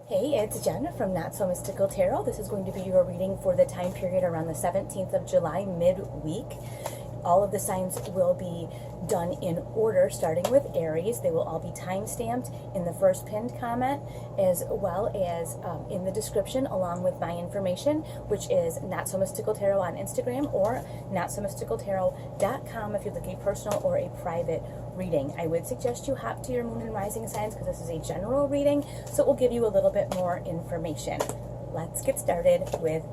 Hey, it's Jen from Not So Mystical Tarot. This is going to be your reading for the time period around the 17th of July, midweek. All of the signs will be done in order, starting with Aries. They will all be time-stamped in the first pinned comment, as well as in the description, along with my information, which is Not So Mystical Tarot on Instagram or notsomysticaltarot.com if you'd like a personal or a private reading. I would suggest you hop to your moon and rising signs because this is a general reading, so it will give you a little bit more information. Let's get started with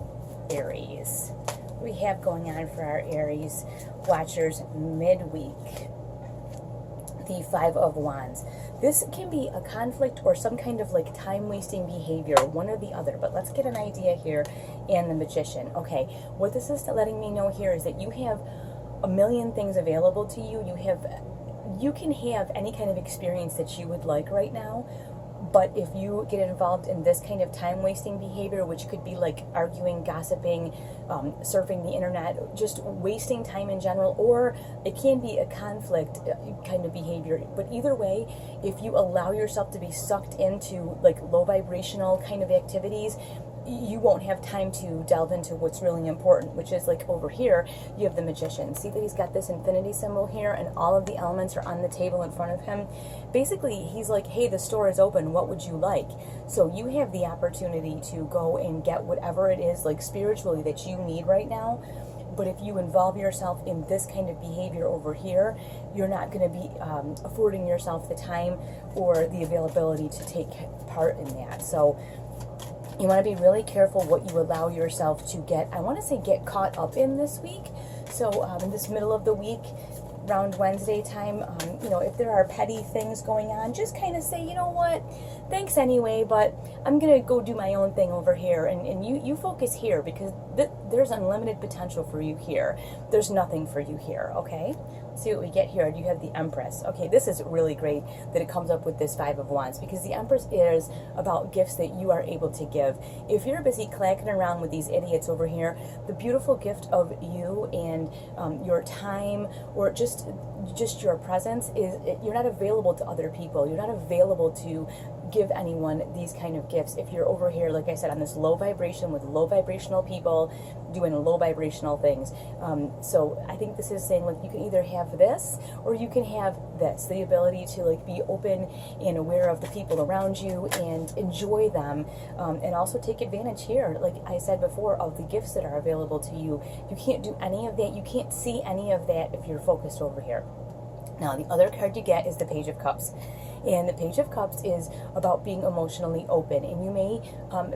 Aries. What we have going on for our Aries watchers midweek. The Five of Wands. This can be a conflict or some kind of like time-wasting behavior, one or the other, but let's get an idea here. And the Magician. Okay, what this is letting me know here is that you have a million things available to you. You can have any kind of experience that you would like right now, but if you get involved in this kind of time-wasting behavior, which could be like arguing, gossiping, surfing the internet, just wasting time in general, or it can be a conflict kind of behavior. But either way, if you allow yourself to be sucked into like low vibrational kind of activities, you won't have time to delve into what's really important, which is like over here, you have the Magician. See that he's got this infinity symbol here and all of the elements are on the table in front of him. Basically, he's like, hey, the store is open. What would you like? So you have the opportunity to go and get whatever it is like spiritually that you need right now. But if you involve yourself in this kind of behavior over here, you're not going to be affording yourself the time or the availability to take part in that. So you want to be really careful what you allow yourself to get caught up in this week. So in this middle of the week, around Wednesday time, if there are petty things going on, just kind of say, you know what, thanks anyway, but I'm going to go do my own thing over here. And you focus here because there's unlimited potential for you here. There's nothing for you here, okay? See what we get here. You have the Empress. Okay, this is really great that it comes up with this Five of Wands because the Empress is about gifts that you are able to give. If you're busy clacking around with these idiots over here, the beautiful gift of you and your time or just your presence is you're not available to other people. You're not available to give anyone these kind of gifts if you're over here, like I said, on this low vibration with low vibrational people doing low vibrational things. So I think this is saying like you can either have this or you can have this, the ability to like be open and aware of the people around you and enjoy them, and also take advantage here, like I said before, of the gifts that are available to you. You can't do any of that. You can't see any of that if you're focused over here. Now, the other card you get is the Page of Cups. And the Page of Cups is about being emotionally open. And you may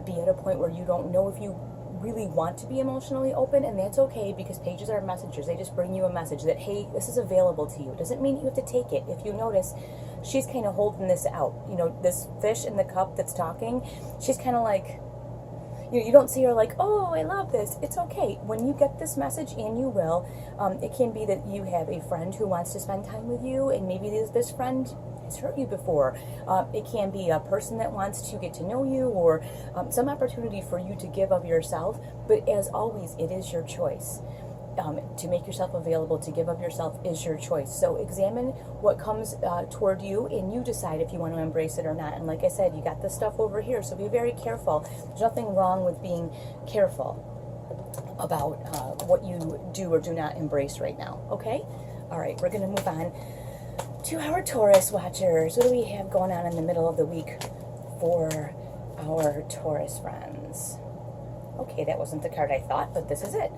be at a point where you don't know if you really want to be emotionally open, and that's okay because pages are messengers. They just bring you a message that, hey, this is available to you. It doesn't mean you have to take it. If you notice, she's kind of holding this out. This fish in the cup that's talking, she's kind of like, you don't see her like, oh, I love this. It's okay. When you get this message, and you will, it can be that you have a friend who wants to spend time with you, and maybe this friend has hurt you before. It can be a person that wants to get to know you, or some opportunity for you to give of yourself. But as always, it is your choice. To make yourself available, to give of yourself is your choice. So examine what comes toward you, and you decide if you want to embrace it or not. And like I said, you got this stuff over here, so be very careful. There's nothing wrong with being careful about what you do or do not embrace right now, okay? All right, we're going to move on to our Taurus watchers. What do we have going on in the middle of the week for our Taurus friends? Okay, that wasn't the card I thought, but this is it.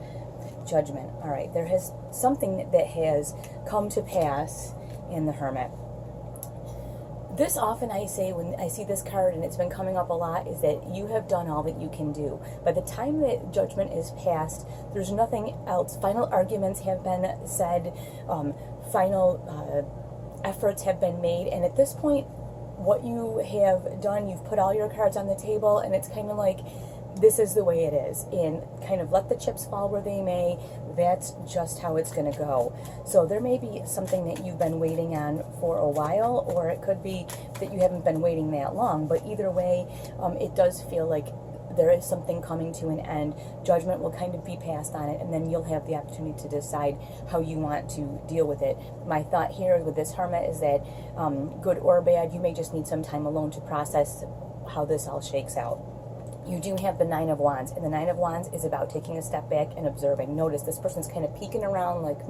Judgment. All right, there has something that has come to pass in the Hermit. This often I say when I see this card, and it's been coming up a lot, is that you have done all that you can do. By the time that Judgment is passed, there's nothing else. Final arguments have been said, final efforts have been made, and at this point, what you have done, you've put all your cards on the table, and it's kind of like, this is the way it is, and kind of let the chips fall where they may. That's just how it's going to go. So there may be something that you've been waiting on for a while, or it could be that you haven't been waiting that long, but either way, it does feel like there is something coming to an end. Judgment will kind of be passed on it, and then you'll have the opportunity to decide how you want to deal with it. My thought here with this Hermit is that good or bad, you may just need some time alone to process how this all shakes out. You do have the Nine of Wands, and the Nine of Wands is about taking a step back and observing. Notice this person's kind of peeking around like,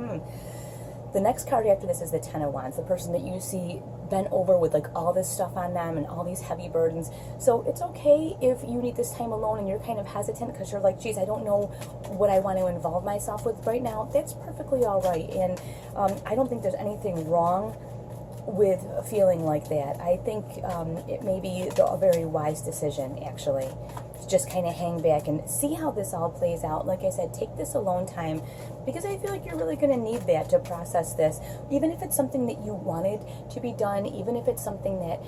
The next card after this is the Ten of Wands, the person that you see bent over with like all this stuff on them and all these heavy burdens. So it's okay if you need this time alone and you're kind of hesitant because you're like, geez, I don't know what I want to involve myself with right now. That's perfectly all right. And I don't think there's anything wrong with feeling like that. I think it may be a very wise decision, actually, to just kind of hang back and see how this all plays out. Like I said, take this alone time, because I feel like you're really going to need that to process this, even if it's something that you wanted to be done, even if it's something that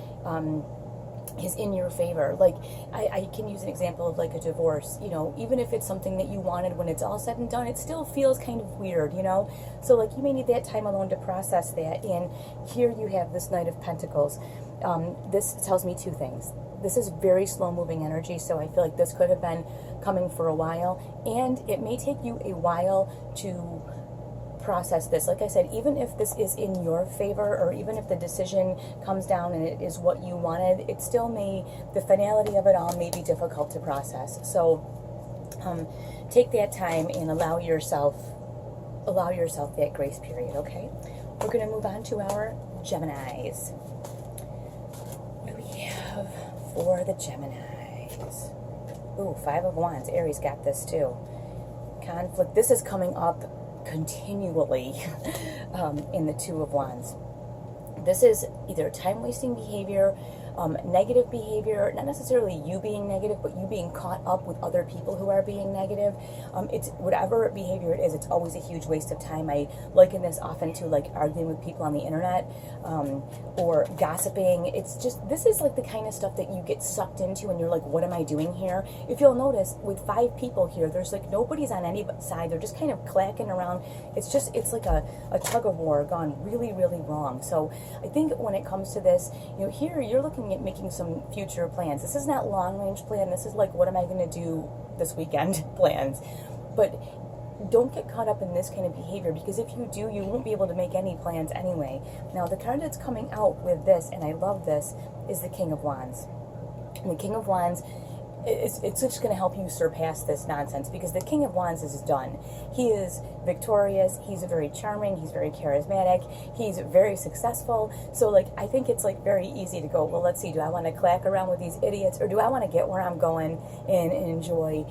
is in your favor. Like, I can use an example of like a divorce, you know, even if it's something that you wanted, when it's all said and done, it still feels kind of weird, you know? So like, you may need that time alone to process that. And here you have this Knight of Pentacles. This tells me two things. This is very slow moving energy, so I feel like this could have been coming for a while, and it may take you a while to process this. Like I said, even if this is in your favor, or even if the decision comes down and it is what you wanted, it still may, the finality of it all may be difficult to process. So take that time and allow yourself that grace period, okay? We're going to move on to our Geminis. What do we have for the Geminis? Ooh, Five of Wands. Aries got this too. Conflict. This is coming up continually in the Two of Wands. This is either time-wasting behavior, negative behavior, not necessarily you being negative, but you being caught up with other people who are being negative. It's whatever behavior it is, it's always a huge waste of time. I liken this often to like arguing with people on the internet, or gossiping. It's just, this is like the kind of stuff that you get sucked into and you're like, what am I doing here? If you'll notice, with 5 people here, there's like nobody's on any side. They're just kind of clacking around. It's like a tug of war gone really, really wrong. So I think when it comes to this, you know, here you're looking at making some future plans. This is not long-range plan. This is like, what am I going to do this weekend plans. But don't get caught up in this kind of behavior, because if you do, you won't be able to make any plans anyway. Now, the card that's coming out with this, and I love this, is the King of Wands. And the King of Wands, it's just going to help you surpass this nonsense, because the King of Wands is done. He is victorious. He's very charming. He's very charismatic. He's very successful. So, like, I think it's, like, very easy to go, well, let's see, do I want to clack around with these idiots, or do I want to get where I'm going and enjoy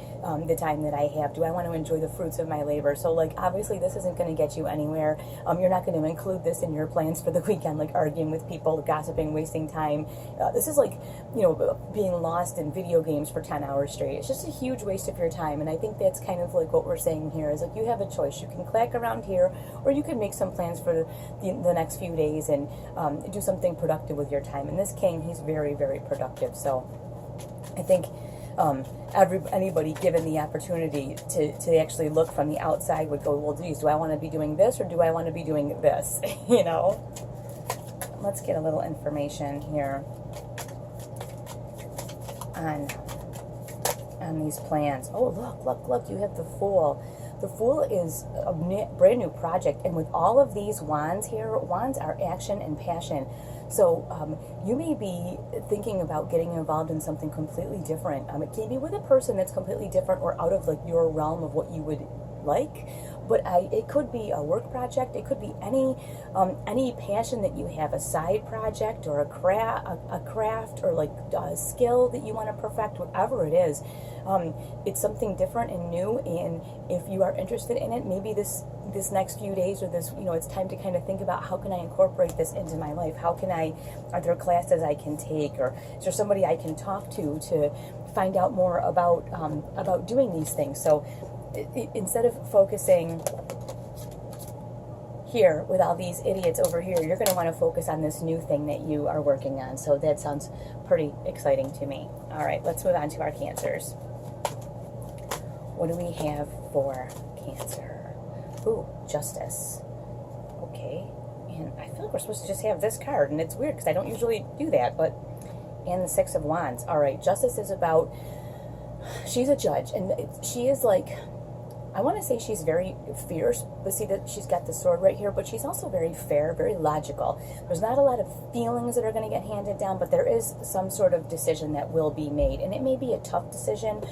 the time that I have? Do I want to enjoy the fruits of my labor? So, like, obviously, this isn't going to get you anywhere. You're not going to include this in your plans for the weekend, like arguing with people, gossiping, wasting time. This is like, you know, being lost in video games for 10 hours straight. It's just a huge waste of your time. And I think that's kind of like what we're saying here, is like, you have a choice. You can clack around here, or you can make some plans for the next few days and do something productive with your time. And this King, he's very, very productive. So I think anybody given the opportunity to actually look from the outside would go, well, geez, do I want to be doing this, or do I want to be doing this? You know? Let's get a little information here on these plans. Oh, look, you have the Fool. The Fool is a brand new project, and with all of these wands here, wands are action and passion. So you may be thinking about getting involved in something completely different. It can be with a person that's completely different or out of like your realm of what you would like, but it could be a work project. It could be any passion that you have, a side project or a craft or like a skill that you want to perfect, whatever it is. It's something different and new, and if you are interested in it, maybe this next few days, or this, you know, it's time to kind of think about, how can I incorporate this into my life? Are there classes I can take, or is there somebody I can talk to find out more about doing these things? So instead of focusing here with all these idiots over here, you're going to want to focus on this new thing that you are working on. So that sounds pretty exciting to me. All right, let's move on to our Cancers. What do we have for Cancer? Ooh, Justice. Okay, and I feel like we're supposed to just have this card, and it's weird because I don't usually do that, but, and the Six of Wands. All right, Justice is about, she's a judge, and she is like I want to say she's very fierce, but see that she's got the sword right here, but she's also very fair, very logical. There's not a lot of feelings that are going to get handed down, but there is some sort of decision that will be made, and it may be a tough decision.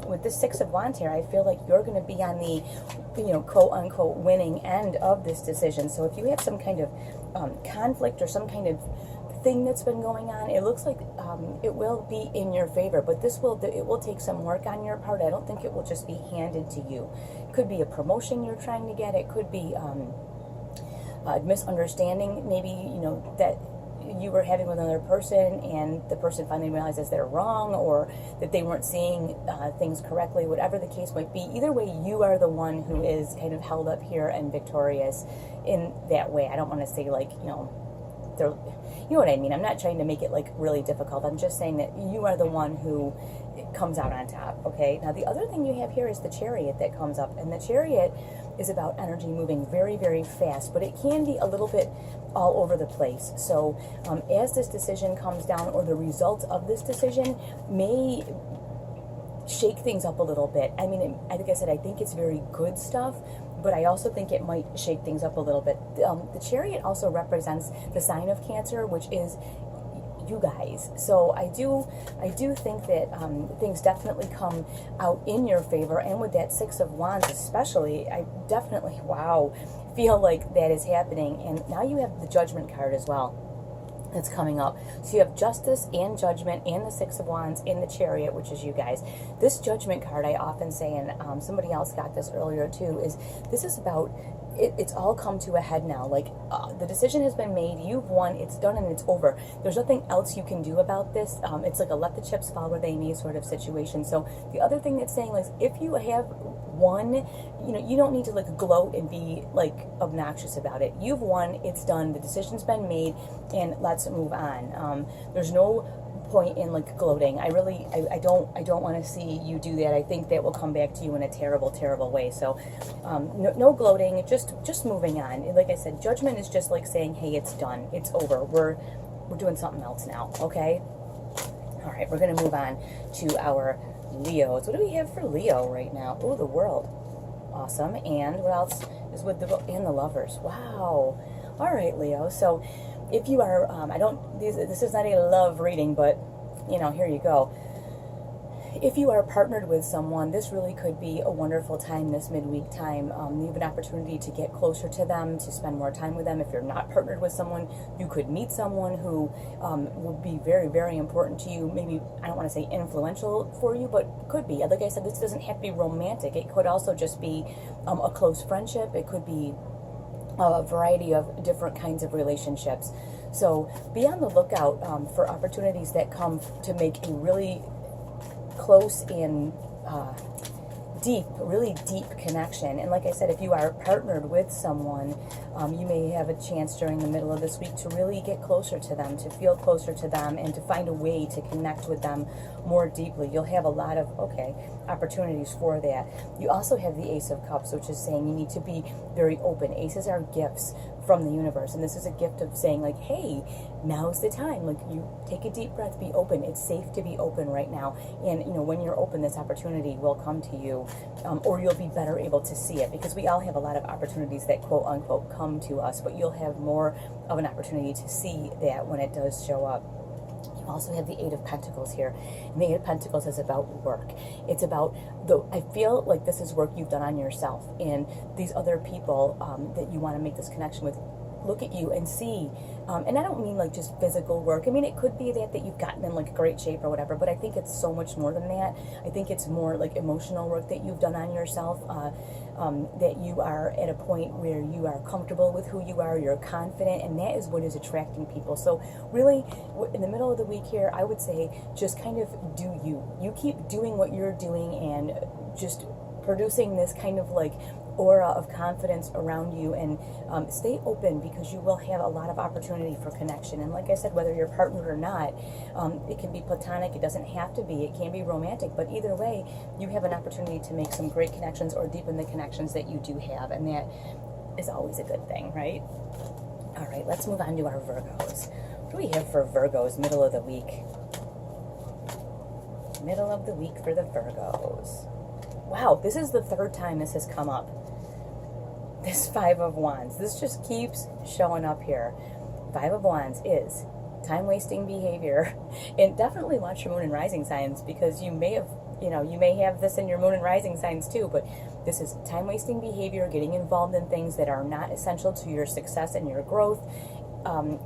With the Six of Wands here, I feel like you're going to be on the, quote-unquote winning end of this decision. So if you have some kind of conflict or some kind of thing that's been going on, it looks like it will be in your favor, but it will take some work on your part. I don't think it will just be handed to you. It could be a promotion you're trying to get. It could be a misunderstanding, maybe that you were having with another person and the person finally realizes they're wrong, or that they weren't seeing things correctly. Whatever the case might be, either way, you are the one who is kind of held up here and victorious in that way. I don't want to say like you know what I mean. I'm not trying to make it like really difficult. I'm just saying that you are the one who comes out on top, okay? Now, the other thing you have here is the Chariot that comes up, and the Chariot is about energy moving very, very fast, but it can be a little bit all over the place. So as this decision comes down, or the results of this decision may shake things up a little bit. I mean, like I said, I think it's very good stuff, but I also think it might shake things up a little bit. The Chariot also represents the sign of Cancer, which is you guys. So I do think that things definitely come out in your favor, and with that Six of Wands especially, I definitely, feel like that is happening. And now you have the Judgment card as well that's coming up. So you have Justice and Judgment and the Six of Wands in the Chariot, which is you guys. This Judgment card, I often say, and somebody else got this earlier too, this is about, it's all come to a head now. Like the decision has been made, you've won, it's done, and it's over. There's nothing else you can do about this. It's like a let the chips fall where they may sort of situation. So the other thing that's saying is, if you have won, you don't need to like gloat and be like obnoxious about it. You've won, it's done, the decision's been made, and let's move on. There's no point in like gloating. I don't want to see you do that. I think that will come back to you in a terrible, terrible way. So no gloating, just moving on. Like I said, Judgment is just like saying, hey, it's done, it's over, we're doing something else now. Okay, all right, we're gonna move on to our Leos. What do we have for Leo right now? Oh, the World. Awesome. And what else is with the Lovers? Wow. All right, Leo. So if you are, this is not a love reading, but here you go. If you are partnered with someone, this really could be a wonderful time, this midweek time. You have an opportunity to get closer to them, to spend more time with them. If you're not partnered with someone, you could meet someone who would be very, very important to you. Maybe, I don't want to say influential for you, but could be. Like I said, this doesn't have to be romantic. It could also just be a close friendship. It could be a variety of different kinds of relationships. So be on the lookout for opportunities that come to make a really close and really deep connection. And like I said, if you are partnered with someone, you may have a chance during the middle of this week to really get closer to them, to feel closer to them, and to find a way to connect with them more deeply. You'll have a lot of opportunities for that. You also have the Ace of Cups, which is saying you need to be very open. Aces are gifts from the universe, and this is a gift of saying like, hey, now's the time. Like, you take a deep breath, be open. It's safe to be open right now. And when you're open, this opportunity will come to you, or you'll be better able to see it, because we all have a lot of opportunities that quote unquote come to us, but you'll have more of an opportunity to see that when it does show up. You also have the Eight of Pentacles here, and the Eight of Pentacles is about work. It's about I feel like this is work you've done on yourself, and these other people that you want to make this connection with look at you and see, and I don't mean like just physical work. I mean, it could be that you've gotten in like great shape or whatever, but I think it's so much more than that. I think it's more like emotional work that you've done on yourself, that you are at a point where you are comfortable with who you are, you're confident, and that is what is attracting people. So really, in the middle of the week here, I would say just kind of do you. You keep doing what you're doing and just producing this kind of like aura of confidence around you, and stay open, because you will have a lot of opportunity for connection. And like I said, whether you're partnered or not, it can be platonic, it doesn't have to be, it can be romantic, but either way, you have an opportunity to make some great connections or deepen the connections that you do have, and that is always a good thing, right? All right, let's move on to our Virgos. What do we have for Virgos middle of the week? Middle of the week for the Virgos. wow, this is the third time this has come up. This Five of Wands. This just keeps showing up here. Five of Wands is time-wasting behavior. And definitely watch your moon and rising signs, because you may have, you may have this in your moon and rising signs too, but this is time-wasting behavior, getting involved in things that are not essential to your success and your growth.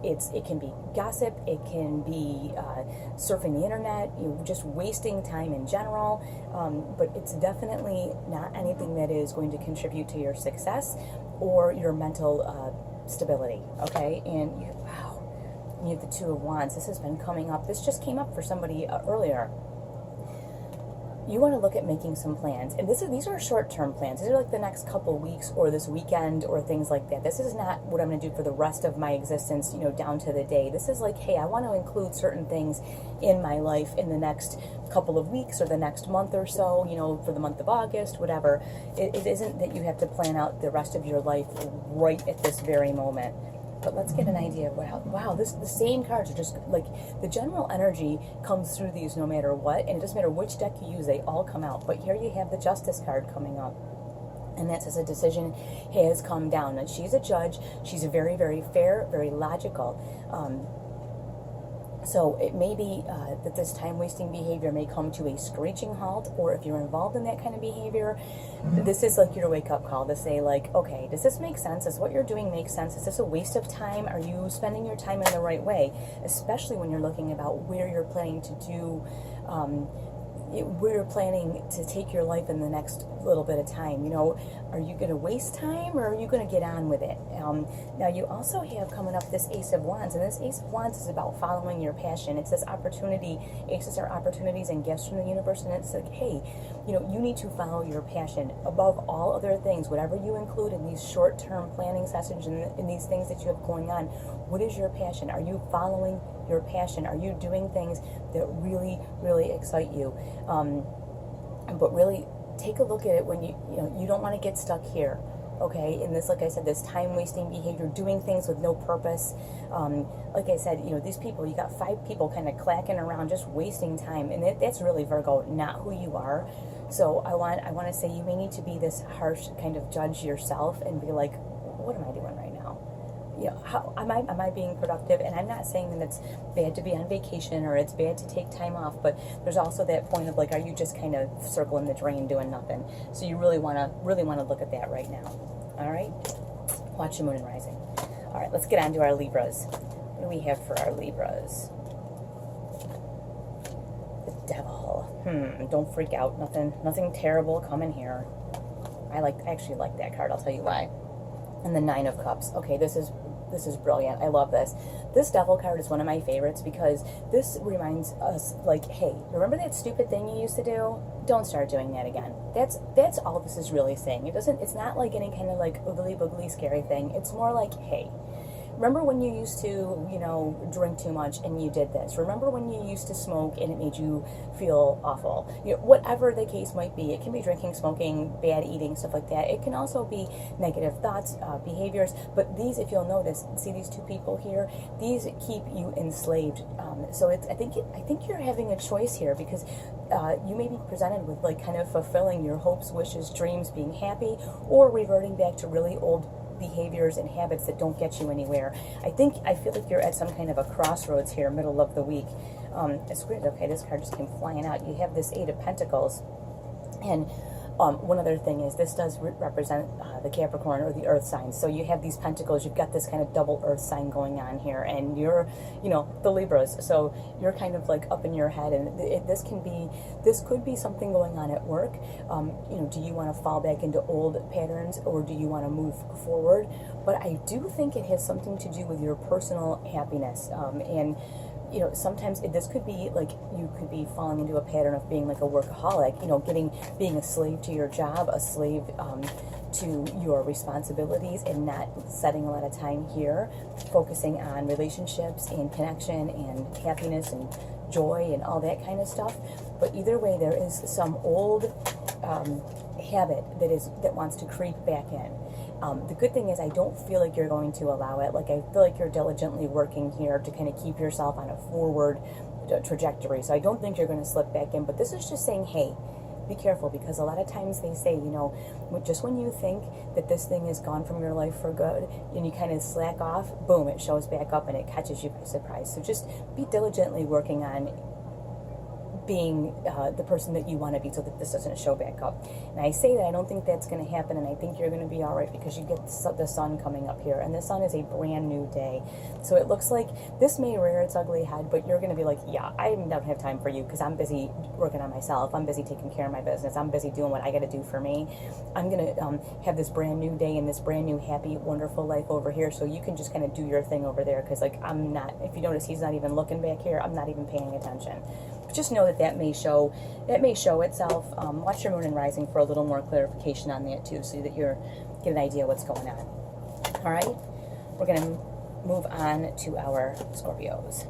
It can be gossip, it can be surfing the internet, just wasting time in general, but it's definitely not anything that is going to contribute to your success or your mental stability, okay? And wow, you have the Two of Wands. This has been coming up. This just came up for somebody earlier. You want to look at making some plans, and these are short-term plans. These are like the next couple weeks or this weekend or things like that. This is not what I'm going to do for the rest of my existence, down to the day. This is like, hey, I want to include certain things in my life in the next couple of weeks or the next month or so, for the month of August, whatever. It isn't that you have to plan out the rest of your life right at this very moment. But let's get an idea of, wow, the same cards are just like, the general energy comes through these no matter what, and it doesn't matter which deck you use, they all come out. But here you have the Justice card coming up, and that says a decision has come down. And she's a judge. She's very, very fair, very logical. So it may be that this time-wasting behavior may come to a screeching halt, or if you're involved in that kind of behavior, this is like your wake-up call to say, like, okay, does this make sense? Does what you're doing make sense? Is this a waste of time? Are you spending your time in the right way? Especially when you're looking about where you're planning to do, where you're planning to take your life in the next little bit of time. Are you going to waste time, or are you going to get on with it? Now, you also have coming up this Ace of Wands, and this Ace of Wands is about following your passion. It's this opportunity. Aces are opportunities and gifts from the universe, and it's like, hey, you need to follow your passion above all other things. Whatever you include in these short-term planning sessions and in these things that you have going on, what is your passion? Are you following your passion? Are you doing things that really, really excite you? But really take a look at it when you don't want to get stuck here, okay? In this, like I said, this time-wasting behavior, doing things with no purpose. Like I said, these people, you got 5 people kind of clacking around, just wasting time, and that's really, Virgo, not who you are. So I want to say you may need to be this harsh kind of judge yourself and be like, what am I doing right now? How am I being productive? And I'm not saying that it's bad to be on vacation or it's bad to take time off, but there's also that point of like, are you just kind of circling the drain doing nothing? So you really want to look at that right now. All right, watch your moon and rising. All right, let's get on to our Libras. What do we have for our Libras? The Devil. Don't freak out. Nothing terrible coming here. I actually like that card. I'll tell you why. And the Nine of Cups. Okay, this is brilliant. I love this. This Devil card is one of my favorites because this reminds us, like, hey, remember that stupid thing you used to do? Don't start doing that again. That's all this is really saying. It's not like any kind of like oogly boogly scary thing. It's more like, hey, remember when you used to, drink too much and you did this? Remember when you used to smoke and it made you feel awful? Whatever the case might be. It can be drinking, smoking, bad eating, stuff like that. It can also be negative thoughts, behaviors. But these, if you'll notice, see these 2 people here? These keep you enslaved. So I think you're having a choice here because you may be presented with like kind of fulfilling your hopes, wishes, dreams, being happy, or reverting back to really old behaviors and habits that don't get you anywhere. I feel like you're at some kind of a crossroads here, middle of the week. It's weird. Okay, this card just came flying out. You have this 8 of Pentacles, and one other thing is this does represent the Capricorn or the Earth signs. So you have these pentacles. You've got this kind of double Earth sign going on here, and you're, the Libras. So you're kind of like up in your head, and this could be something going on at work. Do you want to fall back into old patterns, or do you want to move forward? But I do think it has something to do with your personal happiness, and sometimes this could be like you could be falling into a pattern of being like a workaholic, being a slave to your job, a slave to your responsibilities, and not setting a lot of time here, focusing on relationships and connection and happiness and joy and all that kind of stuff. But either way, there is some old habit that wants to creep back in. The good thing is I don't feel like you're going to allow it. Like, I feel like you're diligently working here to kind of keep yourself on a forward trajectory. So I don't think you're going to slip back in. But this is just saying, hey, be careful, because a lot of times they say, you know, just when you think that this thing is gone from your life for good and you kind of slack off, boom, it shows back up and it catches you by surprise. So just be diligently working on being the person that you want to be, so that this doesn't show back up. And I say that I don't think that's going to happen, and I think you're going to be all right, because you get the sun coming up here, and the sun is a brand new day. So it looks like this may rear its ugly head, but you're going to be like, yeah, I don't have time for you, because I'm busy working on myself. I'm busy taking care of my business. I'm busy doing what I got to do for me. I'm going to have this brand new day and this brand new happy, wonderful life over here, so you can just kind of do your thing over there, because like I'm not, if you notice, he's not even looking back here. I'm not even paying attention. Just know that may show itself. Watch your moon and rising for a little more clarification on that too, so that you get an idea what's going on. All right, we're going to move on to our Scorpios.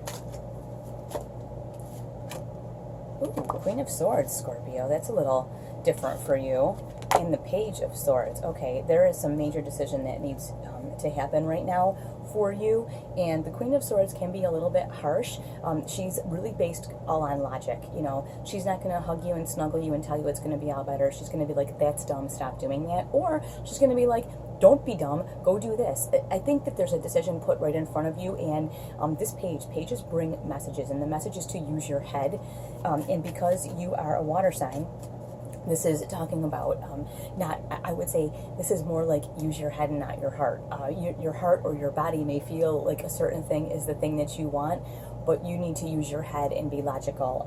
Ooh, Queen of Swords, Scorpio. That's a little different for you. And the Page of Swords. Okay, there is some major decision that needs to happen right now for you, and the Queen of Swords can be a little bit harsh. She's really based all on logic. You know, she's not going to hug you and snuggle you and tell you it's going to be all better. She's going to be like, that's dumb, stop doing that. Or she's going to be like, don't be dumb, go do this. I think that there's a decision put right in front of you, and this pages bring messages, and the message is to use your head, and because you are a water sign, this is talking about I would say this is more like use your head and not your heart. Your heart or your body may feel like a certain thing is the thing that you want, but you need to use your head and be logical.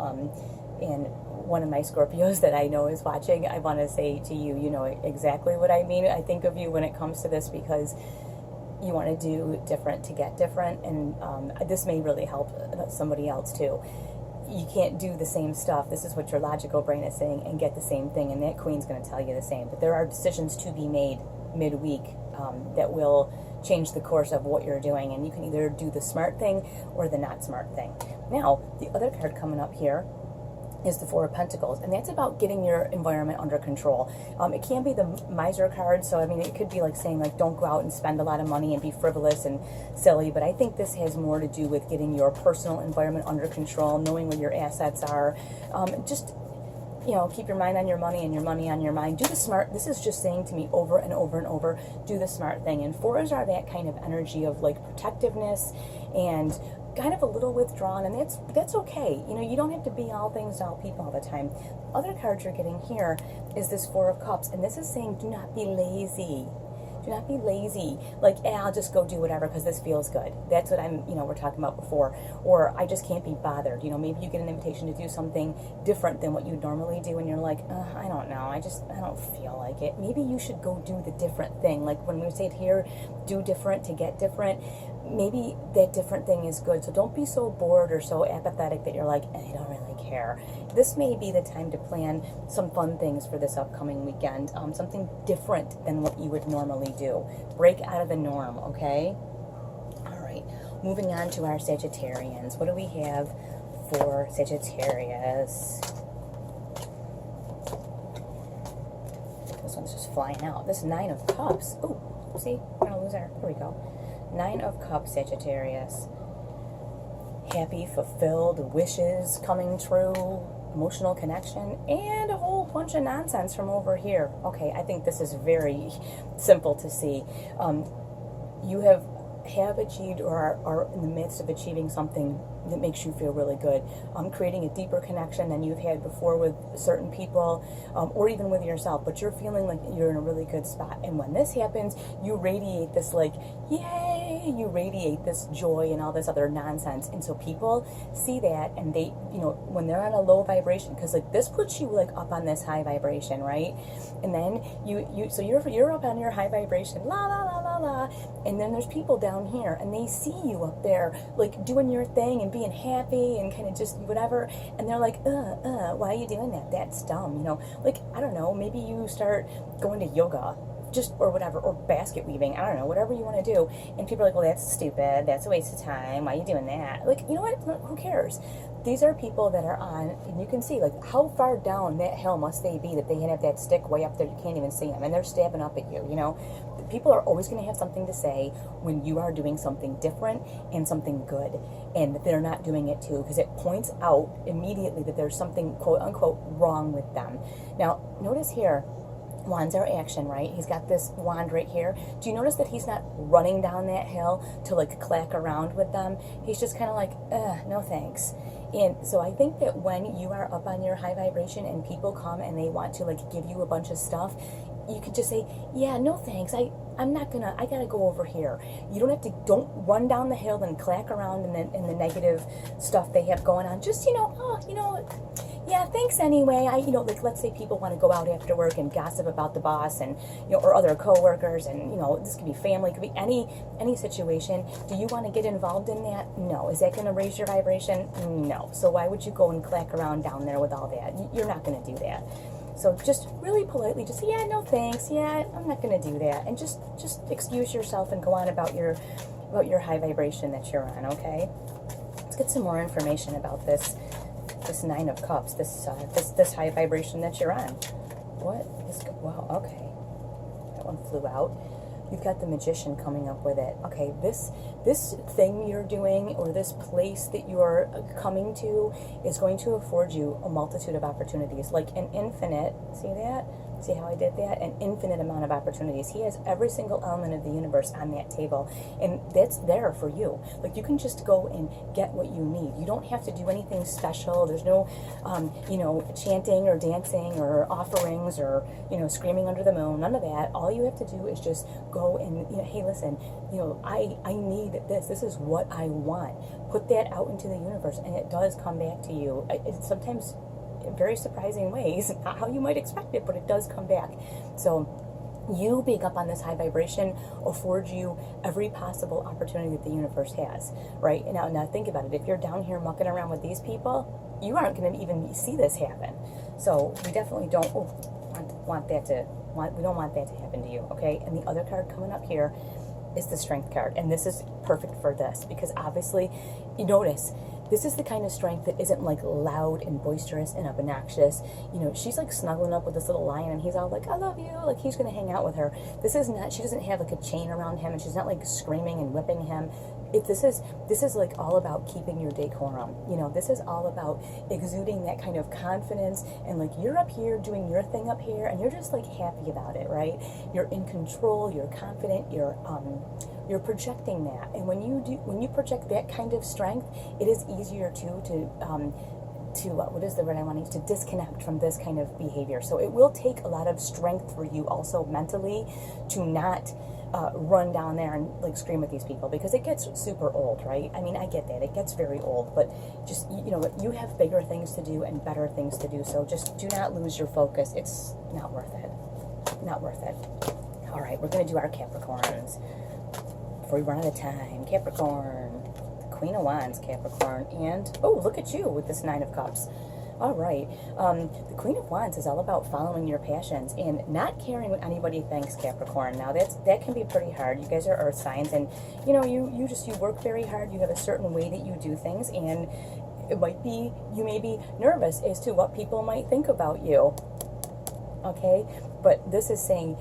And one of my Scorpios that I know is watching, I want to say to you, you know exactly what I mean. I think of you when it comes to this, because you want to do different to get different, and this may really help somebody else too. You can't do the same stuff. This is what your logical brain is saying, and get the same thing, and that Queen's going to tell you the same. But there are decisions to be made midweek that will change the course of what you're doing, and you can either do the smart thing or the not smart thing. Now, the other card coming up here is the Four of Pentacles, and that's about getting your environment under control. It can be the miser card, so I mean, it could be like saying like, don't go out and spend a lot of money and be frivolous and silly, but I think this has more to do with getting your personal environment under control, knowing where your assets are. Just, you know, keep your mind on your money and your money on your mind. Do the smart, this is just saying to me over and over and over, do the smart thing. And fours are that kind of energy of like protectiveness and kind of a little withdrawn, and that's okay. You know, you don't have to be all things to all people all the time. Other cards you're getting here is this Four of Cups, and this is saying do not be lazy. Do not be lazy. Like, I'll just go do whatever because this feels good. That's what we're talking about before. Or I just can't be bothered. You know, maybe you get an invitation to do something different than what you normally do, and you're like, I don't know. I don't feel like it. Maybe you should go do the different thing. Like when we say it here, do different to get different. Maybe that different thing is good. So don't be so bored or so apathetic that you're like, I don't really care. This may be the time to plan some fun things for this upcoming weekend. Something different than what you would normally do. Break out of the norm, okay? All right. Moving on to our Sagittarians. What do we have for Sagittarius? This one's just flying out. This Nine of Cups. Ooh, see? We're going to lose our... There we go. Nine of Cups, Sagittarius. Happy, fulfilled, wishes coming true, emotional connection, and a whole bunch of nonsense from over here. Okay, I think this is very simple to see. You have achieved or are in the midst of achieving something that makes you feel really good. Creating a deeper connection than you've had before with certain people, or even with yourself, but you're feeling like you're in a really good spot. And when this happens, you radiate this like, yay, you radiate this joy and all this other nonsense. And so people see that, and they, when they're on a low vibration, because like this puts you like up on this high vibration, right? And then so you're up on your high vibration, la la la la la, and then there's people down here, and they see you up there like doing your thing and being happy and kind of just whatever, and they're like, why are you doing that? That's dumb, like, I don't know, maybe you start going to yoga just, or whatever, or basket weaving, I don't know, whatever you want to do. And people are like, well, that's stupid, that's a waste of time, why are you doing that? Like, you know what, who cares? These are people that are on, and you can see, like, how far down that hill must they be that they have that stick way up there, you can't even see them, and they're stabbing up at you, you know? People are always going to have something to say when you are doing something different and something good, and that they're not doing it too, because it points out immediately that there's something, quote unquote, wrong with them. Now, notice here, wands are action, right? He's got this wand right here. Do you notice that he's not running down that hill to like clack around with them? He's just kind of like, no thanks. And so I think that when you are up on your high vibration and people come and they want to like give you a bunch of stuff, you could just say, yeah, no thanks, I'm not gonna, I gotta go over here. You don't have to, don't run down the hill and clack around in the negative stuff they have going on. Just, yeah, thanks anyway. Like, let's say people want to go out after work and gossip about the boss and, or other coworkers, and, this could be family, could be any situation. Do you want to get involved in that? No. Is that going to raise your vibration? No. So why would you go and clack around down there with all that? You're not going to do that. So just really politely just say, yeah, no thanks, yeah, I'm not going to do that. And just excuse yourself and go on about your high vibration that you're on, okay? Let's get some more information about this Nine of Cups, this high vibration that you're on. Wow, okay. That one flew out. You've got the Magician coming up with it. Okay, this thing you're doing, or this place that you're coming to, is going to afford you a multitude of opportunities, like an infinite, see that? See how I did that? An infinite amount of opportunities. He has every single element of the universe on that table, and that's there for you. Like, you can just go and get what you need. You don't have to do anything special. There's no, chanting or dancing or offerings or, screaming under the moon. None of that. All you have to do is just go and, hey, listen, I need this. This is what I want. Put that out into the universe, and it does come back to you. It's sometimes in very surprising ways, not how you might expect it, but it does come back. So you being up on this high vibration affords you every possible opportunity that the universe has, right? Now think about it. If you're down here mucking around with these people, you aren't going to even see this happen. So we definitely don't want that to happen to you, okay? And the other card coming up here is the Strength card, and this is perfect for this, because obviously, you notice, this is the kind of strength that isn't like loud and boisterous and obnoxious. She's like snuggling up with this little lion, and he's all like, I love you, like he's gonna hang out with her. This is not, she doesn't have like a chain around him, and she's not like screaming and whipping him. This is like all about keeping your decorum. This is all about exuding that kind of confidence, and like you're up here doing your thing up here, and you're just like happy about it, right? You're in control, you're confident, you're projecting that. And when you project that kind of strength, it is easier to what is the word I want to use, to disconnect from this kind of behavior. So it will take a lot of strength for you also mentally to not run down there and like scream at these people, because it gets super old, right? I mean, I get that, it gets very old, but just, you have bigger things to do and better things to do, so just do not lose your focus. It's not worth it. Not worth it. All right, we're going to do our Capricorns before we run out of time. Capricorn, the Queen of Wands, Capricorn, and, oh, look at you with this Nine of Cups. All right, the Queen of Wands is all about following your passions and not caring what anybody thinks, Capricorn. Now, that can be pretty hard. You guys are earth signs, and, you work very hard. You have a certain way that you do things, and you may be nervous as to what people might think about you, okay? But this is saying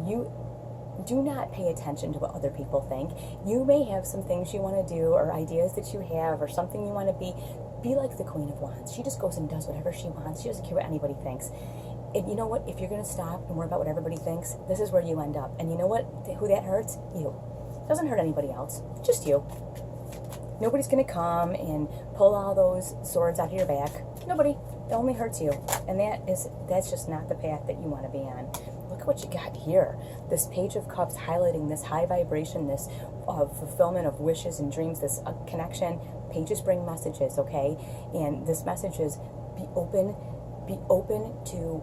you do not pay attention to what other people think. You may have some things you want to do, or ideas that you have, or something you want to be. Be like the Queen of Wands. She just goes and does whatever she wants. She doesn't care what anybody thinks. And you know what? If you're going to stop and worry about what everybody thinks, this is where you end up. And you know what? Who that hurts? You. Doesn't hurt anybody else. Just you. Nobody's going to come and pull all those swords out of your back. Nobody. It only hurts you. And that's just not the path that you want to be on. Look at what you got here. This Page of Cups highlighting this high vibration, this fulfillment of wishes and dreams, this connection. Pages bring messages, okay? And this message is be open to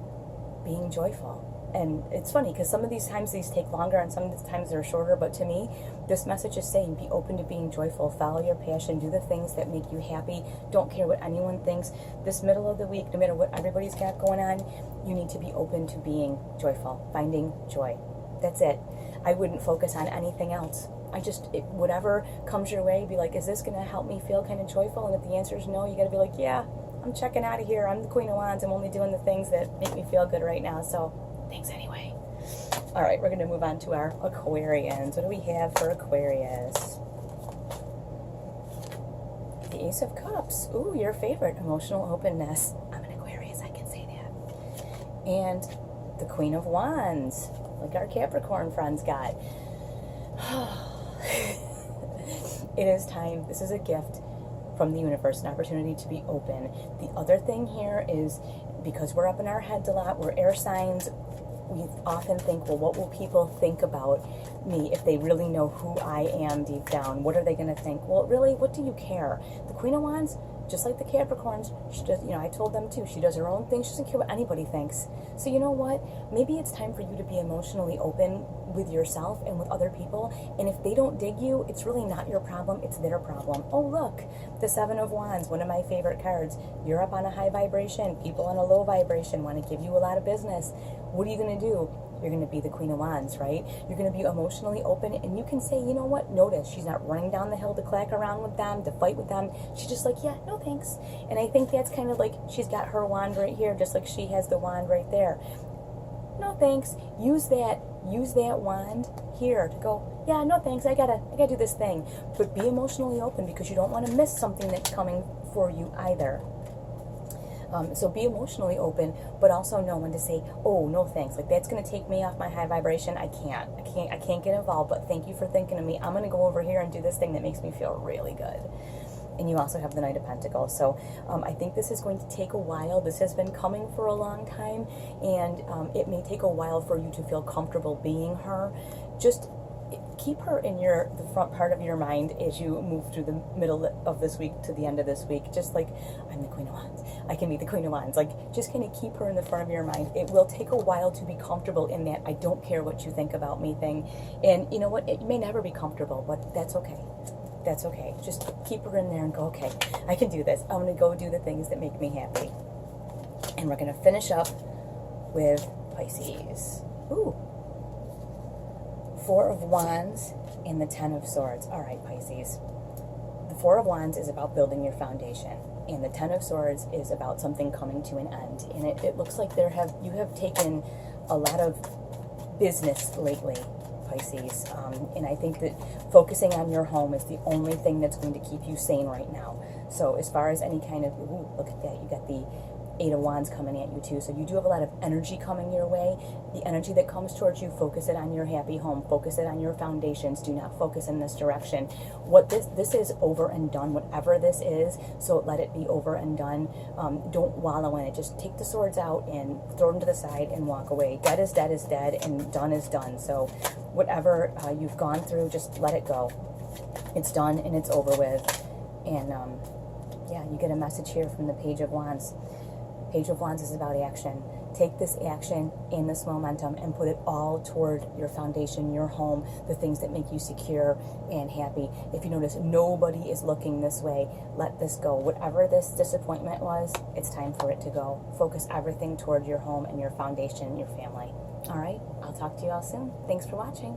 being joyful. And it's funny because some of these times these take longer and some of the times they're shorter, but to me, this message is saying be open to being joyful, follow your passion, do the things that make you happy, don't care what anyone thinks. This middle of the week, no matter what everybody's got going on, you need to be open to being joyful, finding joy. That's it. I wouldn't focus on anything else. Whatever comes your way, be like, is this going to help me feel kind of joyful? And if the answer is no, you got to be like, yeah, I'm checking out of here. I'm the Queen of Wands. I'm only doing the things that make me feel good right now. So thanks anyway. All right, we're going to move on to our Aquarians. What do we have for Aquarius? The Ace of Cups. Ooh, your favorite, emotional openness. I'm an Aquarius, I can say that. And the Queen of Wands, like our Capricorn friends got. It is time. This is a gift from the universe, an opportunity to be open. The other thing here is, because we're up in our heads a lot, we're air signs, we often think, well, what will people think about me if they really know who I am deep down? What are they going to think? Well, really, what do you care? The Queen of Wands, just like the Capricorns, she does, I told them too, she does her own thing. She doesn't care what anybody thinks. So you know what? Maybe it's time for you to be emotionally open with yourself and with other people. And if they don't dig you, it's really not your problem, it's their problem. Oh, look, the Seven of Wands, one of my favorite cards. You're up on a high vibration. People on a low vibration want to give you a lot of business. What are you going to do? You're going to be the Queen of Wands, right? You're going to be emotionally open, and you can say, you know what? Notice she's not running down the hill to clack around with them, to fight with them. She's just like, yeah, no thanks. And I think that's kind of like, she's got her wand right here, just like she has the wand right there. No thanks. Use that wand here to go, yeah, no thanks, I gotta do this thing. But be emotionally open, because you don't want to miss something that's coming for you either. So be emotionally open, but also know when to say, oh, no thanks. Like, that's going to take me off my high vibration. I can't get involved, but thank you for thinking of me. I'm going to go over here and do this thing that makes me feel really good. And you also have the Knight of Pentacles. So I think this is going to take a while. This has been coming for a long time, and it may take a while for you to feel comfortable being her. Just keep her in the front part of your mind as you move through the middle of this week to the end of this week. Just like, I'm the Queen of Wands, I can be the Queen of Wands. Like, just kind of keep her in the front of your mind. It will take a while to be comfortable in that I don't care what you think about me thing. And you know what? It may never be comfortable, but that's okay. That's okay. Just keep her in there and go, okay, I can do this. I'm going to go do the things that make me happy. And we're going to finish up with Pisces. Ooh. Four of Wands and the Ten of Swords. All right, Pisces. The Four of Wands is about building your foundation, and the Ten of Swords is about something coming to an end. And it looks like you have taken a lot of business lately, Pisces. And I think that focusing on your home is the only thing that's going to keep you sane right now. So as far as any kind of, ooh, look at that, you got the Eight of Wands coming at you too. So you do have a lot of energy coming your way. The energy that comes towards you, focus it on your happy home. Focus it on your foundations. Do not focus in this direction. What this is over and done, whatever this is, so let it be over and done. Don't wallow in it. Just take the swords out and throw them to the side and walk away. Dead is dead is dead, and done is done. So whatever you've gone through, just let it go. It's done and it's over with. And yeah, you get a message here from the Page of Wands. Page of Wands is about action. Take this action and this momentum and put it all toward your foundation, your home, the things that make you secure and happy. If you notice nobody is looking this way, let this go. Whatever this disappointment was, it's time for it to go. Focus everything toward your home and your foundation and your family. All right, I'll talk to you all soon. Thanks for watching.